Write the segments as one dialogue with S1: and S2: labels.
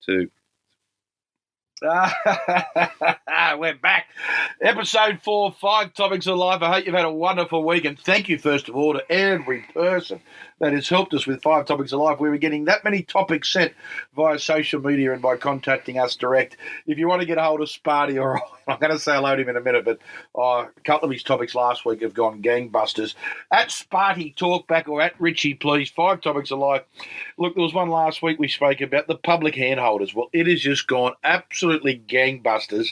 S1: 2.
S2: We're back. Episode 4, 5 Topics of Life. I hope you've had a wonderful week, and thank you, first of all, to every person that has helped us with 5 Topics of Life. We were getting that many topics sent via social media and by contacting us direct. If you want to get a hold of Sparty, or I'm going to say hello to him in a minute, but a couple of his topics last week have gone gangbusters. At Sparty Talkback or at Richie, please, 5 Topics of Life. Look, there was one last week we spoke about the public handholders. Well, it has just gone absolutely gangbusters.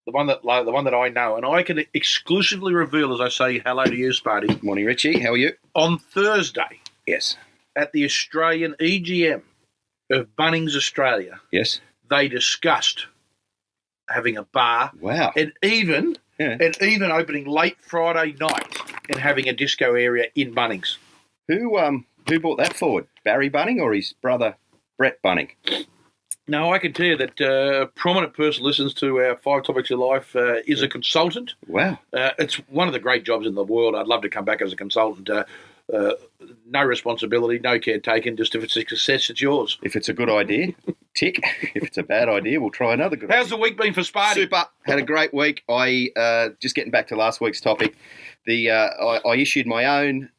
S2: The one that I know, and I can exclusively reveal as I say hello to you, Sparty.
S1: Morning, Richie. How are you?
S2: On Thursday,
S1: Yes.
S2: at the Australian EGM of Bunnings Australia,
S1: Yes.
S2: they discussed having a bar.
S1: Wow.
S2: And even opening late Friday night and having a disco area in Bunnings.
S1: Who brought that forward? Barry Bunning or his brother Brett Bunning?
S2: Now, I can tell you that a prominent person listens to our 5 Topics of Life is a consultant.
S1: Wow.
S2: It's one of the great jobs in the world. I'd love to come back as a consultant. No responsibility, no care taken. Just if it's a success, it's yours.
S1: If it's a good idea, tick. If it's a bad idea, we'll try another good idea.
S2: How's the week been for Sparty?
S1: Super. Had a great week. I just getting back to last week's topic. I issued my own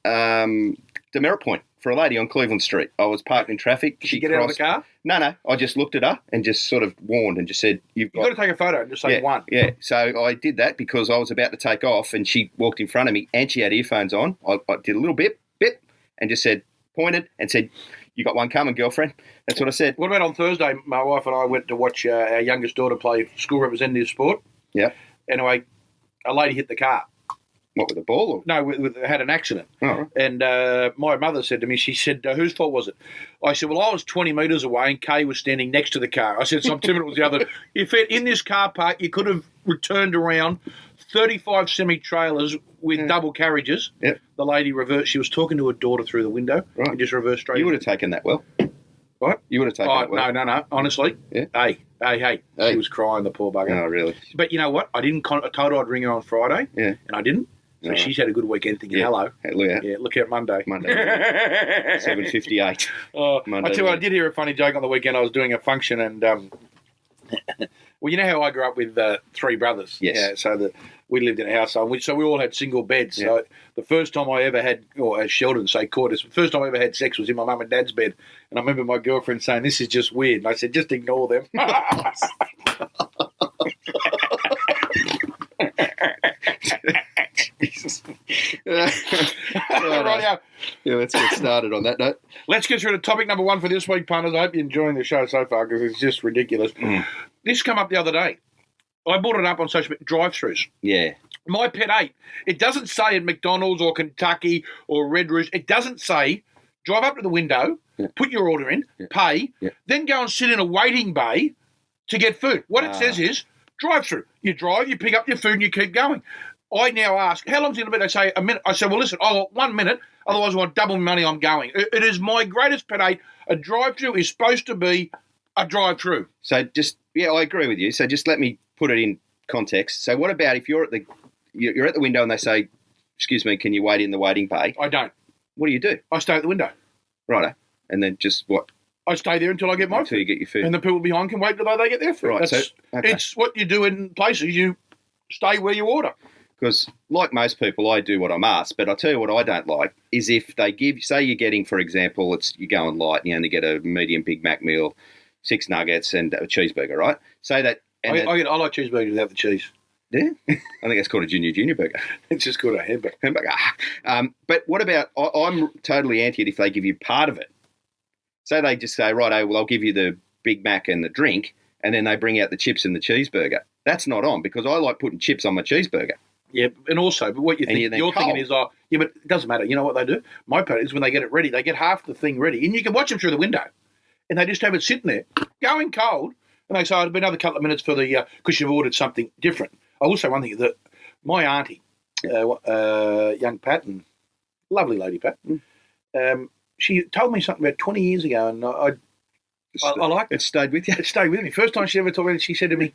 S1: demerit point for a lady on Cleveland Street. I was parked in traffic.
S2: Did she get out of the car?
S1: No. I just looked at her and just sort of warned and just said, You've got
S2: to take a photo and just say one.
S1: Yeah, so I did that because I was about to take off and she walked in front of me and she had earphones on. I did a little bit, and just pointed and said, You got one coming, girlfriend. That's what I said.
S2: What about on Thursday? My wife and I went to watch our youngest daughter play school representative sport.
S1: Yeah.
S2: Anyway, a lady hit the car.
S1: What, with a ball? Or?
S2: No, had an accident.
S1: Oh.
S2: And my mother said to me, she said, whose fault was it? I said, well, I was 20 metres away and Kay was standing next to the car. I said, so I'm timid it was the other. If in this car park, you could have returned around 35 semi-trailers with double carriages.
S1: Yep.
S2: The lady reversed. She was talking to her daughter through the window and just reversed straight.
S1: You would have taken that well.
S2: What?
S1: You would have taken that well.
S2: No. Honestly.
S1: Yeah.
S2: Hey. She was crying, the poor bugger.
S1: Oh, really?
S2: But you know what? I told her I'd ring her on Friday. Yeah. And I didn't. So she's had a good weekend thinking, hello.
S1: Yeah,
S2: look out Monday.
S1: 7:58.
S2: I tell you what, I did hear a funny joke on the weekend. I was doing a function and, well, you know how I grew up with 3 brothers?
S1: Yes.
S2: Yeah, so we lived in a house, so we all had single beds. Yeah. So the first time I ever had, or as Sheldon say, caught us, the first time I ever had sex was in my mum and dad's bed. And I remember my girlfriend saying, this is just weird. And I said, just ignore them.
S1: Jesus. Yeah, let's get started on that note.
S2: Let's get through to topic number 1 for this week, punters. I hope you're enjoying the show so far because it's just ridiculous. This came up the other day. I brought it up on social media, drive-thrus.
S1: Yeah.
S2: My pet 8. It doesn't say at McDonald's or Kentucky or Red Roost. It doesn't say drive up to the window, put your order in, pay, then go and sit in a waiting bay to get food. What it says is drive-through. You drive, you pick up your food, and you keep going. I now ask, how long's it going to be? They say a minute. I say, well, listen, I want 1 minute, otherwise I want double money, I'm going. It is my greatest pet 8. A drive-through is supposed to be a drive-through.
S1: So I agree with you. So just let me put it in context. So what about if you're at the window and they say, excuse me, can you wait in the waiting bay?
S2: I don't.
S1: What do?
S2: I stay at the window.
S1: Righto. And then just what?
S2: I stay there until I get my food.
S1: Until you get your food.
S2: And the people behind can wait till they get their food.
S1: Right.
S2: It's what you do in places. You stay where you order.
S1: Because like most people, I do what I'm asked. But I'll tell you what I don't like is if they say you're getting, for example, you're going light and you only get a medium Big Mac meal, 6 nuggets and a cheeseburger, right? Say that.
S2: I like cheeseburgers without the cheese.
S1: Yeah? I think that's called a junior burger.
S2: It's just called a hamburger.
S1: But what about, I'm totally anti it if they give you part of it. So they just say, right, well, I'll give you the Big Mac and the drink, and then they bring out the chips and the cheeseburger. That's not on because I like putting chips on my cheeseburger.
S2: Yeah, and also, but what you're thinking is, yeah, but it doesn't matter. You know what they do? My part is when they get it ready, they get half the thing ready, and you can watch them through the window, and they just have it sitting there, going cold, and they say, it'll be another couple of minutes for because you've ordered something different. I will say one thing, that my auntie, young Pat, and lovely lady Pat, she told me something about 20 years ago, and I liked it.
S1: It stayed with you?
S2: It stayed with me. First time she ever told me, she said to me,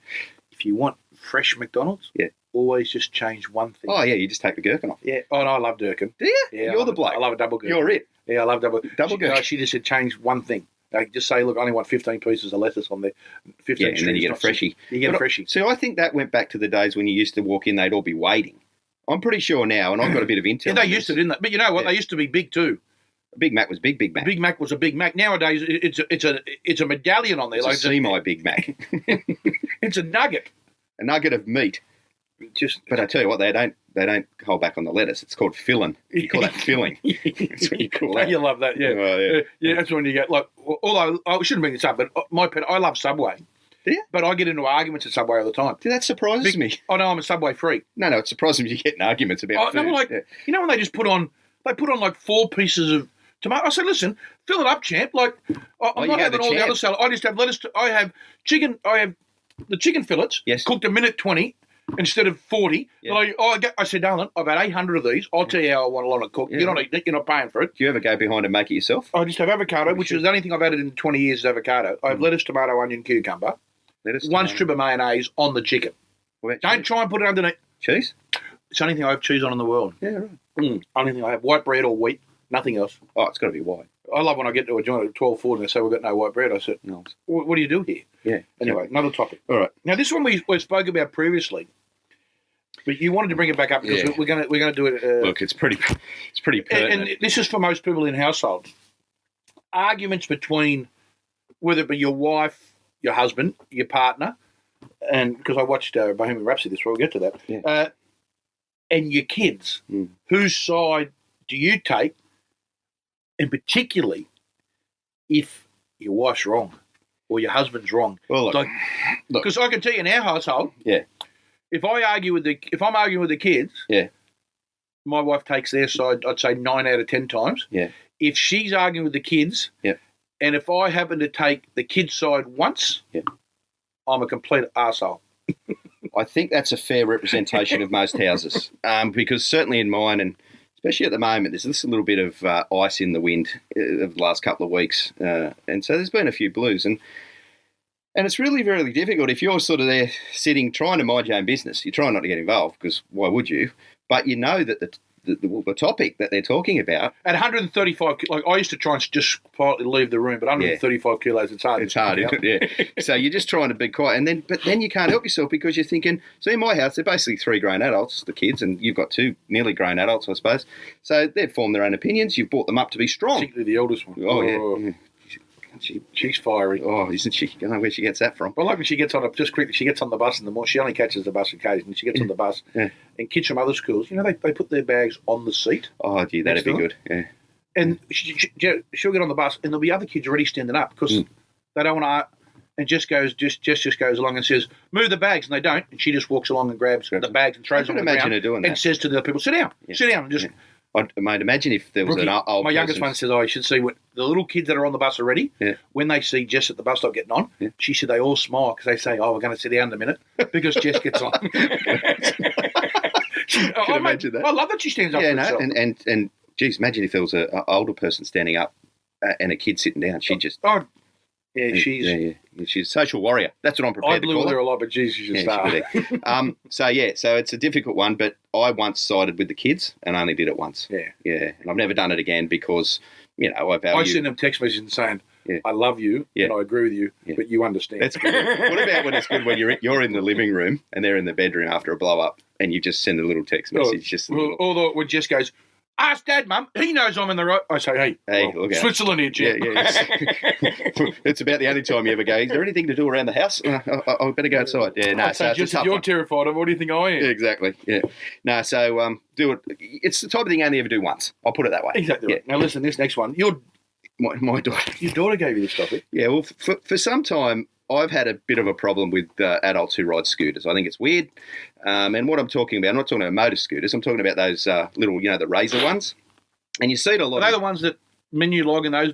S2: if you want fresh McDonald's, always just change one thing.
S1: Oh, yeah, you just take the gherkin off.
S2: Yeah. Oh, no, I love gherkin.
S1: Do you?
S2: Yeah,
S1: You're the bloke.
S2: I love a double gherkin.
S1: You're it.
S2: Yeah, I love double
S1: gherkin.
S2: She just said change one thing. They just say, look, I only want 15 pieces of lettuce on there. 15
S1: and then you get a freshie.
S2: You get a freshie.
S1: So I think that went back to the days when you used to walk in, they'd all be waiting. I'm pretty sure now, and I've got a bit of intel.
S2: Yeah, they used to, didn't they? But you know what? They used to be big too.
S1: Big Mac was Big Mac.
S2: Big Mac was a Big Mac. Nowadays, it's a medallion on there.
S1: It's
S2: like
S1: a semi Big Mac.
S2: It's a nugget.
S1: A nugget of meat. But I tell you what, they don't hold back on the lettuce. It's called filling. You call that filling. That's what you call that.
S2: You love that, yeah.
S1: Oh,
S2: yeah. That's when you get like. Although I shouldn't bring this up, but my pet, I love Subway.
S1: Do you?
S2: But I get into arguments at Subway all the time.
S1: That surprises me.
S2: I know I'm a Subway freak.
S1: No, it surprises me you get in arguments about food.
S2: No, like, you know when they just put on like 4 pieces of tomato. I said, listen, fill it up, champ. Like I'm not having all the other salad. I just have lettuce. I have chicken. I have the chicken fillets.
S1: Yes.
S2: Cooked a minute 20 instead of 40.
S1: Yeah.
S2: I said, darling, I've had 800 of these. I'll tell you how I want a lot of cook.
S1: Yeah.
S2: You're not eating it. You're not paying for it.
S1: Do you ever go behind and make it yourself?
S2: I just have avocado, which is the only thing I've added in 20 years is avocado. I have lettuce, tomato, onion, cucumber. One strip of mayonnaise on the chicken. Don't try and put it underneath.
S1: Cheese?
S2: It's the only thing I have cheese on in the world.
S1: Yeah, right.
S2: Only thing I have. White bread or wheat. Nothing else.
S1: Oh, it's got to be white.
S2: I love when I get to a joint at 12:40 and they say, we've got no white bread. I said,
S1: no.
S2: What do you do here?
S1: Yeah.
S2: Anyway, another topic.
S1: All right.
S2: Now, this one we spoke about previously, but you wanted to bring it back up because we're going to do it.
S1: Look, it's pretty pertinent.
S2: And this is for most people in households. Arguments between, whether it be your wife, your husband, your partner, and because I watched Bohemian Rhapsody this week, we'll get to that, and your kids. Whose side do you take? And particularly if your wife's wrong or your husband's wrong.
S1: Well, look,
S2: because I can tell you in our household, if I'm arguing with the kids, my wife takes their side. I'd say 9 out of 10 times.
S1: Yeah.
S2: If she's arguing with the kids, and if I happen to take the kids' side once, I'm a complete arsehole.
S1: I think that's a fair representation of most houses, because certainly in mine, and especially at the moment, there's just a little bit of ice in the wind of the last couple of weeks, and so there's been a few blues, and it's really, really difficult if you're sort of there sitting trying to mind your own business. You try not to get involved because why would you? But you know that the topic that they're talking about
S2: at 135, like I used to try and just quietly leave the room, but 135 kilos, it's hard.
S1: It's hard, isn't it? Yeah. So you're just trying to be quiet, but then you can't help yourself because you're thinking. So in my house, they're basically 3 grown adults, the kids, and you've got 2 nearly grown adults, I suppose. So they've formed their own opinions. You've brought them up to be strong.
S2: Particularly the eldest one.
S1: Oh yeah.
S2: She's fiery.
S1: Oh, isn't she? I don't know where she gets that from.
S2: Well, like when she gets on she gets on the bus in the morning. She only catches the bus occasionally. She gets on the bus, and kids from other schools, they put their bags on the seat.
S1: Oh, gee, that'd be good. Yeah.
S2: And she'll get on the bus, and there'll be other kids already standing up because they don't want to. And just goes along and says, "Move the bags," and they don't. And she just walks along and grabs the bags and throws them on the ground.
S1: Her doing that.
S2: And says to the other people, "Sit down, sit down," and just.
S1: Mate, imagine if there was
S2: Brookie,
S1: an old
S2: my youngest one says, you should see what the little kids that are on the bus already, when they see Jess at the bus stop getting on, she said they all smile because they say, we're going to sit down in a minute because Jess gets on.
S1: Imagine that.
S2: I love that she stands up for herself.
S1: And geez, imagine if there was an older person standing up and a kid sitting down. She just... she's a social warrior. That's what I'm prepared to call her.
S2: I blew with her a lot, but geez, she's a star.
S1: So it's a difficult one, but I once sided with the kids and only did it once. Yeah. And I've never done it again because, I value...
S2: I send them text messages saying, I love you and I agree with you, but you understand.
S1: That's good. What about when it's good when you're in the living room and they're in the bedroom after a blow-up and you just send a little text message?
S2: Although when Jess goes... Ask Dad, Mum. He knows I'm in the right. I say, hey, look out. Switzerland here, Jim.
S1: Yeah. It's about the only time you ever go, is there anything to do around the house? I better go outside. Yeah, no.
S2: So just if you're terrified of, what do you think I am?
S1: Yeah, exactly. Yeah. No, so do it. It's the type of thing I only ever do once. I'll put it that way.
S2: Exactly right. Now listen, this next one.
S1: My daughter.
S2: Your daughter gave you this topic.
S1: Yeah, well, for some time, I've had a bit of a problem with adults who ride scooters. I think it's weird. And what I'm talking about, I'm not talking about motor scooters. I'm talking about those little, the razor ones. And you see it a lot.
S2: Are they the ones that menu log and those?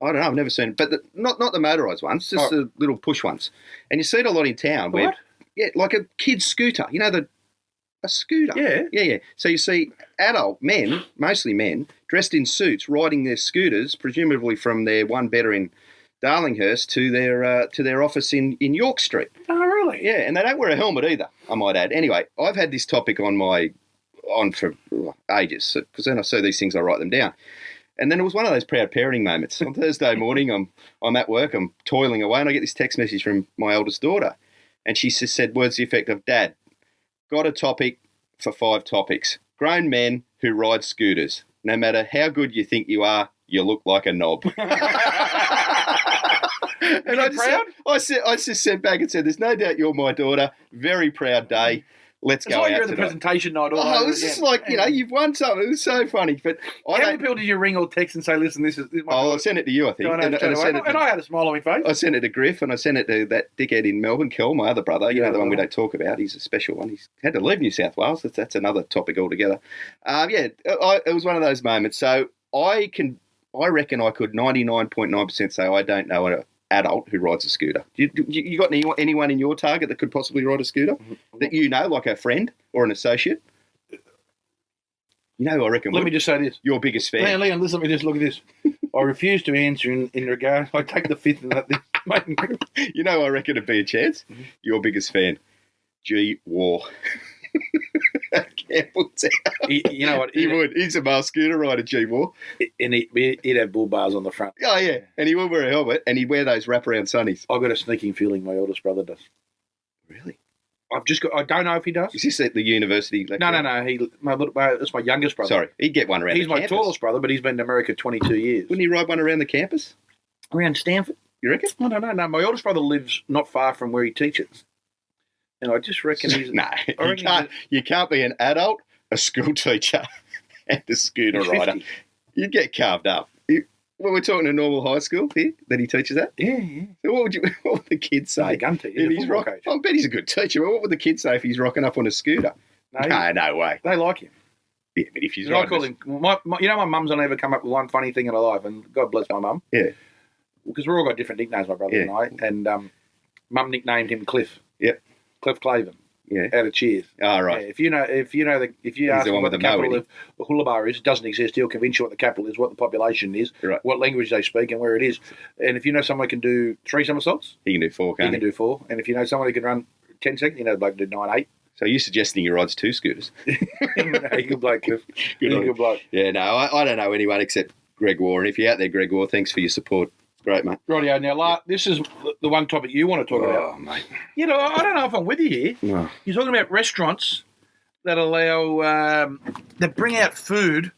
S1: I don't know. I've never seen it. But not the motorised ones, just the little push ones. And you see it a lot in town.
S2: What?
S1: Yeah, like a kid's scooter. A scooter. Yeah. So you see adult men, mostly men, dressed in suits, riding their scooters, presumably from their one-bedder in Darlinghurst to their office in York Street.
S2: Oh, really?
S1: Yeah, and they don't wear a helmet either, I might add. Anyway, I've had this topic on for ages, because then I see these things, I write them down. And then it was one of those proud parenting moments. On Thursday morning, I'm at work, I'm toiling away, and I get this text message from my oldest daughter. And she just said words to the effect of, Dad, got a topic for 5 topics. Grown men who ride scooters. No matter how good you think you are, you look like a knob. And I just sent back and said, there's no doubt you're my daughter. Very proud day. Let's go out
S2: you're at the
S1: tonight.
S2: presentation night.
S1: It was just like, you've won something. It was so funny. But
S2: how many people did you ring or text and say, listen, this is my
S1: I sent it to you, I think.
S2: And I had a smile on my face.
S1: I sent it to Griff, and I sent it to that dickhead in Melbourne, Kel, my other brother, the one we don't talk about. He's a special one. He's had to leave New South Wales. That's another topic altogether. It was one of those moments. So I reckon I could 99.9% say I don't know an adult who rides a scooter. You got anyone in your target that could possibly ride a scooter that you know, like a friend or an associate? I reckon.
S2: Let me just say this.
S1: Your biggest fan.
S2: Leon, listen to me. Just look at this. I refuse to answer in regard. I take the fifth and that.
S1: I reckon it'd be a chance. Mm-hmm. Your biggest fan, G War.
S2: You know what?
S1: He would. He's a male scooter rider, G War.
S2: And he'd have bull bars on the front.
S1: Oh, yeah. And he would wear a helmet, and he'd wear those wraparound sunnies.
S2: I've got a sneaking feeling my oldest brother does.
S1: Really?
S2: I don't know if he does.
S1: Is this at the university lecture?
S2: No. That's my youngest brother.
S1: Sorry, he'd get one around the campus.
S2: He's my tallest brother, but he's been in America 22 years.
S1: Wouldn't he ride one around the campus?
S2: Around Stanford?
S1: You reckon?
S2: I don't know. No, my oldest brother lives not far from where he teaches. And I just reckon he's...
S1: No, you can't be an adult, a school teacher, and a scooter rider. You'd get carved up. We're talking a normal high school here that he teaches at?
S2: Yeah.
S1: So what would the kids say?
S2: Gun teacher.
S1: I bet he's a good teacher, but what would the kids say if he's rocking up on a scooter? No way.
S2: They like him.
S1: Yeah, but if he's
S2: I call him... my mum's only ever come up with one funny thing in her life, and God bless my mum.
S1: Yeah.
S2: Because we're all got different nicknames, my brother and I, and mum nicknamed him Cliff.
S1: Yep.
S2: Cliff Claven.
S1: Yeah.
S2: Out of Cheers.
S1: Oh, right.
S2: Yeah, if you ask him what the capital of Hullabah is, it doesn't exist. He'll convince you what the capital is, what the population is,
S1: right,
S2: what language they speak, and where it is. And if you know someone can do 3 somersaults,
S1: he can do 4.
S2: He can do 4. And if you know someone who can run 10 seconds, the bloke can do 9, 8.
S1: So you're suggesting he rides 2 scooters?
S2: Good bloke, Cliff. Good bloke.
S1: Yeah, no, I don't know anyone except Greg War. And if you're out there, Greg War, thanks for your support. Great, mate.
S2: Rightio. Now, this is the one topic you want to talk about.
S1: Oh, mate.
S2: I don't know if I'm with you here.
S1: No.
S2: You're talking about restaurants that allow that bring out food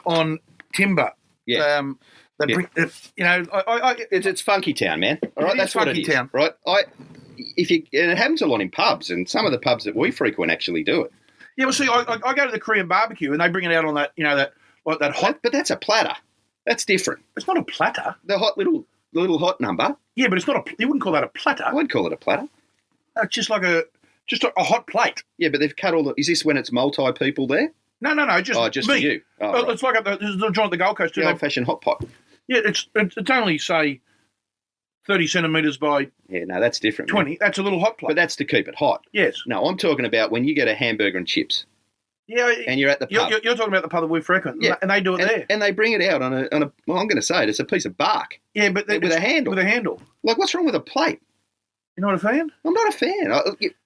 S2: on timber.
S1: Yeah. It's funky town, man. All right, that's what it is. Town. Right. And it happens a lot in pubs, and some of the pubs that we frequent actually do it.
S2: Yeah. Well, see, I go to the Korean barbecue, and they bring it out on that, that hot.
S1: But that's a platter. That's different.
S2: It's not a platter.
S1: The hot little hot number.
S2: Yeah, but it's not you wouldn't call that a platter.
S1: I wouldn't call it a platter.
S2: It's just like a hot plate.
S1: Yeah, but they've cut all the... Is this when it's multi-people there?
S2: No, just
S1: me.
S2: For
S1: you.
S2: Oh, right. It's like the joint at the Gold Coast too.
S1: The old-fashioned hot pot.
S2: Yeah, it's only, say, 30 centimetres by...
S1: Yeah, no, that's different.
S2: 20. Man. That's a little hot plate.
S1: But that's to keep it hot.
S2: Yes.
S1: No, I'm talking about when you get a hamburger and chips.
S2: Yeah,
S1: and you're at the pub.
S2: You're talking about the pub that we frequent, yeah, and they do it there.
S1: And they bring it out on a. Well, I'm going to say it's a piece of bark.
S2: Yeah, but
S1: with a handle.
S2: With a handle.
S1: Like, what's wrong with a plate?
S2: You're not a fan?
S1: I'm not a fan.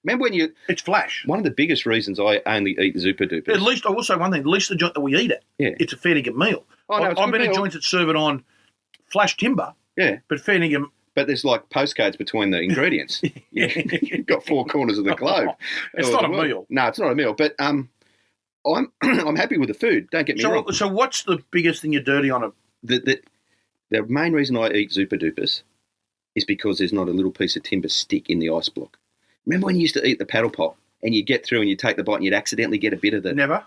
S1: Remember when you...
S2: It's flash.
S1: One of the biggest reasons I only eat Zupa Dupas.
S2: At least, I will say one thing, at least the joint that we eat at, it's a fair dinkum meal.
S1: Oh, no,
S2: I've been at joints that serve it on flash timber, but fair dinkum...
S1: But there's like postcodes between the ingredients. You've got 4 corners of the globe.
S2: It's not a meal.
S1: No, it's not a meal, but... I'm happy with the food. Don't get me wrong.
S2: So what's the biggest thing you're dirty on it?
S1: The main reason I eat Zupa Dupas is because there's not a little piece of timber stick in the ice block. Remember when you used to eat the paddle pop and you get through and you take the bite and you'd accidentally get a bit of the...
S2: Never.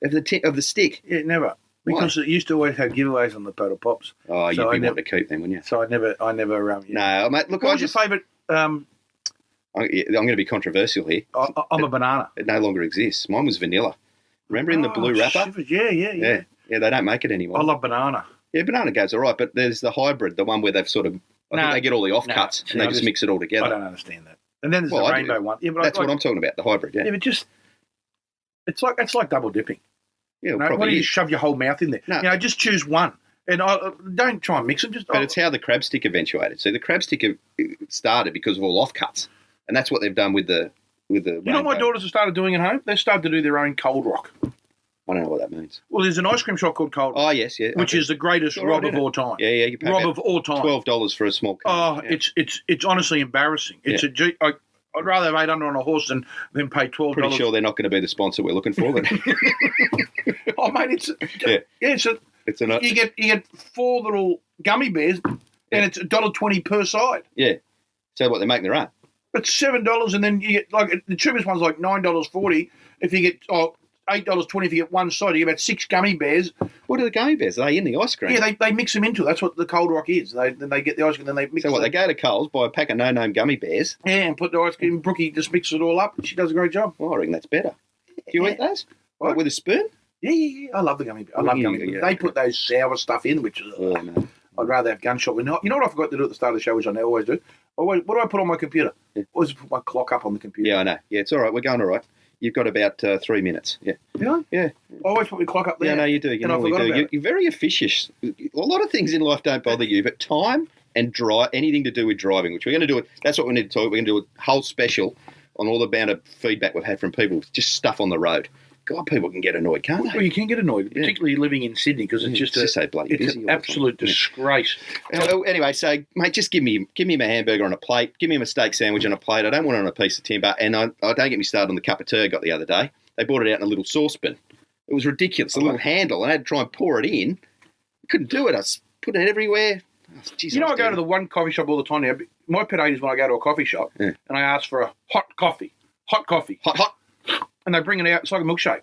S1: Of the stick?
S2: Yeah, never. Because it used to always have giveaways on the paddle pops.
S1: Oh, you'd be wanting to keep them, wouldn't you?
S2: So I never...
S1: No, mate, look,
S2: what was your favourite...
S1: I'm going to be controversial here.
S2: I'm a banana.
S1: It no longer exists. Mine was vanilla. Remember in the blue wrapper?
S2: Yeah.
S1: Yeah, they don't make it anymore.
S2: I love banana.
S1: Yeah, banana goes all right, but there's the hybrid, the one where they've sort of... I think they get all the offcuts and they just mix it all together.
S2: I don't understand that. And then there's the rainbow one. Yeah, but
S1: that's what I'm talking about, the hybrid, yeah.
S2: Yeah, but just... It's like double dipping.
S1: Yeah,
S2: why do you shove your whole mouth in there?
S1: No.
S2: Just choose one. And don't try and mix them.
S1: But it's how the crab stick eventuated. So the crab stick started because of all offcuts. And that's what they've done with the
S2: You know what my daughters have started doing at home? They've started to do their own cold rock.
S1: I don't know what that means.
S2: Well, there's an ice cream shop called Cold Rock.
S1: Oh, yes, yeah.
S2: Which is the greatest rob of all time.
S1: Yeah, you pay
S2: Rob
S1: about
S2: of all time.
S1: $12 for a small cone.
S2: Oh, it's honestly embarrassing. It's I'd rather have 800 on a horse than pay $12.
S1: Pretty sure they're not going to be the sponsor we're looking for. Then.
S2: Oh, mate, you get 4 little gummy bears, and it's $1.20 per side.
S1: Yeah. So what, they're making their own?
S2: But $7, and then you get the cheapest one's like $9.40. If you get $8.20 if you get one side, you get about 6 gummy bears.
S1: What are the gummy bears? Are they in the ice cream?
S2: Yeah, they mix them into it. That's what the Cold Rock is. Then they get the ice cream, then they mix.
S1: So what? They go to Coles, buy a pack of no-name gummy bears.
S2: Yeah, and put the ice cream. Brookie just mixes it all up. She does a great job.
S1: Well, I reckon that's better. Do you eat those?
S2: What?
S1: With a spoon?
S2: Yeah. I love the gummy bears. I love gummy bears.
S1: Yeah.
S2: They put those sour stuff in, which is.
S1: Oh, no.
S2: I'd rather have gunshot. You know what I forgot to do at the start of the show, which I now always do? What do I put on my computer?
S1: Yeah.
S2: Always put my clock up on the computer.
S1: Yeah, I know. Yeah, it's all right. We're going all right. You've got about 3 minutes. Yeah.
S2: Yeah?
S1: Yeah.
S2: I always put my clock up there.
S1: Yeah, no, you do. You normally do. You're very officious. A lot of things in life don't bother you, but time and anything to do with driving, which we're going to do. That's what we need to talk. We're going to do a whole special on all the amount of feedback we've had from people, just stuff on the road. God, people can get annoyed, can't they?
S2: Well, you can get annoyed, particularly living in Sydney, because it's just
S1: so bloody busy.
S2: It's an absolute disgrace.
S1: Anyway, so mate, just give me my hamburger on a plate. Give me a steak sandwich on a plate. I don't want it on a piece of timber. And I don't get me started on the cup of tea I got the other day. They brought it out in a little saucepan. It was ridiculous. A little handle. I had to try and pour it in. I couldn't do it. I put it everywhere. Oh, geez,
S2: I go to the one coffee shop all the time now. My pet hate is when I go to a coffee shop and I ask for a hot coffee. Hot. And they bring it out. It's like a milkshake.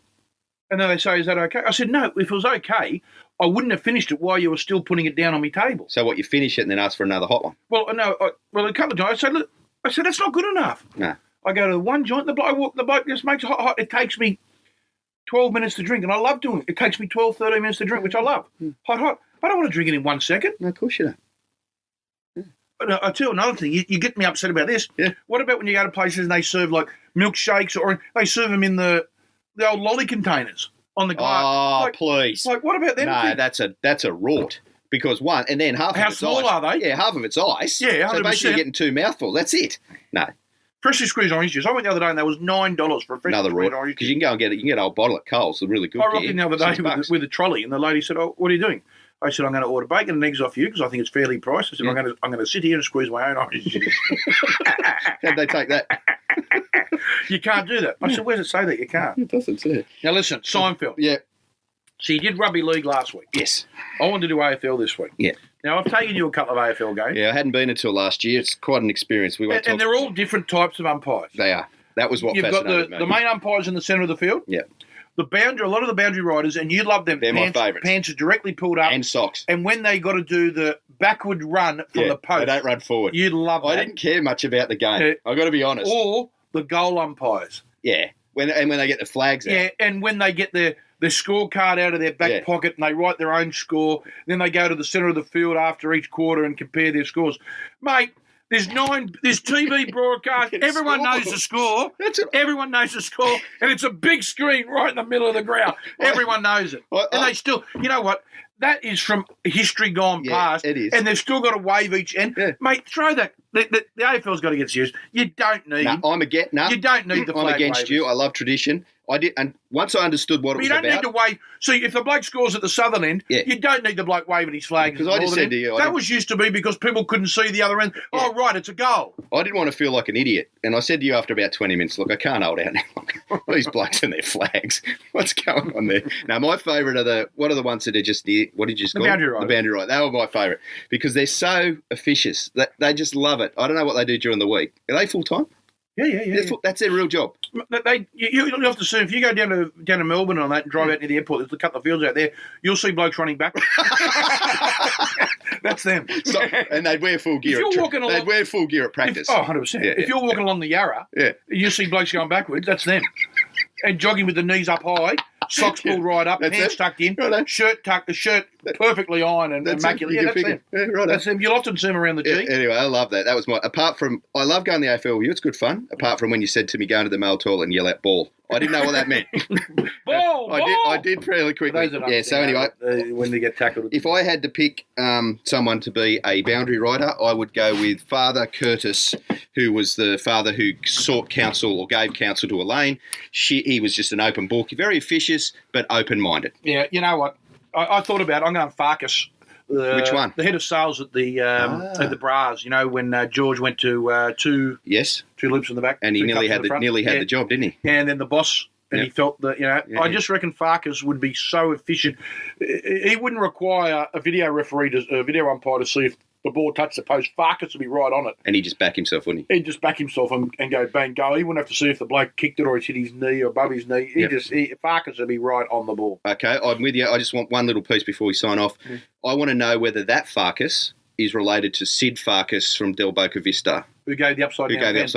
S2: And then they say, is that okay? I said, no, if it was okay, I wouldn't have finished it while you were still putting it down on my table.
S1: So what, you finish it and then ask for another hot one?
S2: Well, no. A couple of times I said, that's not good enough.
S1: No.
S2: I go to the one joint, the bloke just makes it hot. It takes me 12 minutes to drink, and I love doing it. It takes me 12, 13 minutes to drink, which I love. Hot. I don't want to drink it in 1 second.
S1: No, of course you don't.
S2: But I'll tell you another thing. You get me upset about this.
S1: Yeah.
S2: What about when you go to places and they serve like milkshakes, or they serve them in the old lolly containers on the glass?
S1: Oh, please.
S2: Like, what about them?
S1: No, that's a rort. Because one, and then half of it's
S2: small
S1: ice.
S2: are they?
S1: Yeah, half of it's ice.
S2: Yeah, 100%.
S1: So basically you're getting 2 mouthfuls. That's it. No.
S2: Freshly squeezed orange juice. I went the other day and that was $9 for a freshly squeezed orange juice.
S1: Because you can go and get it. You can get a whole bottle at Coles. They're really good.
S2: I rocked in the other day with a trolley, and the lady said, "Oh, what are you doing?" I said, "I'm going to order bacon and eggs off you because I think it's fairly priced." I said, "I'm going to sit here and squeeze my own orange juice."
S1: How'd they take that?
S2: You can't do that. I said, "Where does it say that you can't?"
S1: It doesn't say.
S2: Now listen, Seinfeld.
S1: Yeah.
S2: So you did rugby league last week.
S1: Yes.
S2: I wanted to do AFL this week.
S1: Yeah.
S2: Now, I've taken you a couple of AFL games.
S1: Yeah, I hadn't been until last year. It's quite an experience.
S2: And they're all different types of umpires.
S1: They are. That was what
S2: You've got
S1: fascinated me.
S2: the main umpires in the centre of the field.
S1: Yeah.
S2: A lot of the boundary riders, and you love them.
S1: They're my favourites.
S2: Pants are directly pulled up.
S1: And socks.
S2: And when they got to do the backward run from the post.
S1: They don't run forward.
S2: You'd love that.
S1: I didn't care much about the game. I've got to be honest.
S2: Or the goal umpires.
S1: Yeah. When they get the flags out.
S2: Yeah, and when they get their scorecard out of their back pocket and they write their own score, then they go to the centre of the field after each quarter and compare their scores. Mate, there's TV broadcast. Everyone knows the score. Everyone knows the score. And it's a big screen right in the middle of the ground. Everyone knows it. And they still, you know what? That is from history gone past.
S1: It is.
S2: And they've still got to wave each end. Yeah. Mate, throw that. The AFL's got to get serious. You don't need.
S1: You don't need the flag. I'm against
S2: wavers.
S1: you. I love tradition. I did, and once I understood what it was about.
S2: You don't need to wave. See, if the bloke scores at the southern end, you don't need the bloke waving his flag.
S1: Because I just said to you,
S2: that was used to be because people couldn't see the other end. Yeah. Oh, right, it's a goal.
S1: I didn't want to feel like an idiot, and I said to you after about 20 minutes, look, I can't hold out now. These blokes and their flags. What's going on there? Now, my favourite are what are the ones that are just near? What did you call
S2: boundary riders.
S1: The boundary riders. They were my favourite because they're so officious. They just love it. I don't know what they do during the week. Are they full time?
S2: Yeah.
S1: That's their real job.
S2: You have to see, if you go down to Melbourne on that and drive out near the airport, there's a couple of fields out there, you'll see blokes running back. That's them.
S1: And they'd wear full gear. They'd wear full gear at practice.
S2: 100%. If you're walking along the Yarra, you see blokes going backwards, that's them. And jogging with the knees up high, socks pulled right up, pants tucked in, shirt tucked, the shirt perfectly ironed and immaculate. Yeah, that's them.
S1: Yeah, right.
S2: That's them. You'll often see them around the G.
S1: Anyway, I love that. That was I love going to the AFL with you. It's good fun. Apart from when you said to me, go into the male toilet and yell out ball. I didn't know what that meant.
S2: Ball!
S1: I did fairly quickly. Yeah, so anyway.
S2: When they get tackled.
S1: If I had to pick someone to be a boundary rider, I would go with Father Curtis, who was the father who sought counsel or gave counsel to Elaine. He was just an open book, very officious, but open-minded.
S2: Yeah, you know what? I thought about it. I'm going Farkas.
S1: Which one?
S2: The head of sales at the Bras. You know, when George went to two loops in the back.
S1: And he nearly had the job, didn't he?
S2: And then the boss... And he felt that, I just reckon Farkas would be so efficient. He wouldn't require a video umpire to see if the ball touched the post. Farkas would be right on it.
S1: And he'd just back himself, wouldn't he?
S2: He'd just back himself and go bang, go. He wouldn't have to see if the bloke kicked it or he's hit his knee or above his knee. Farkas would be right on the ball.
S1: Okay, I'm with you. I just want one little piece before we sign off. I want to know whether that Farkas is related to Sid Farkas from Del Boca Vista.
S2: Who gave the upside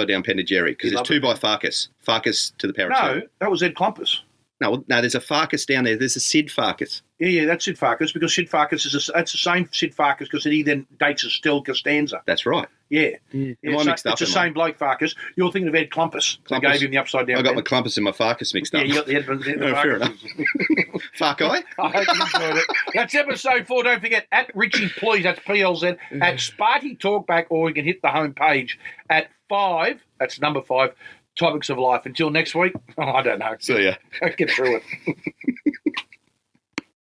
S1: down pen to Jerry. Because there's two by Farkas. Farkas to the power of two.
S2: No, that was Ed Klumpus.
S1: No, there's a Farkas down there. There's a Sid Farkas.
S2: Yeah, that's Sid Farkas because Sid Farkas that's the same Sid Farkas because he then dates Estelle Costanza.
S1: That's right.
S2: Yeah.
S1: Am I mixed up?
S2: It's the same bloke Farkas. You're thinking of Ed Klumpus. Who gave him the upside down.
S1: I got my Klumpus and my Farkas mixed up.
S2: Yeah, you got the Ed Farkas.
S1: Fair enough. Fuck I
S2: hope you enjoyed it. That's episode 4. Don't forget, at Richie Please, that's PLZ, at Sparty Talkback, or you can hit the home page at 5, that's number 5, Topics of Life. Until next week, I don't know.
S1: See ya.
S2: Get through it.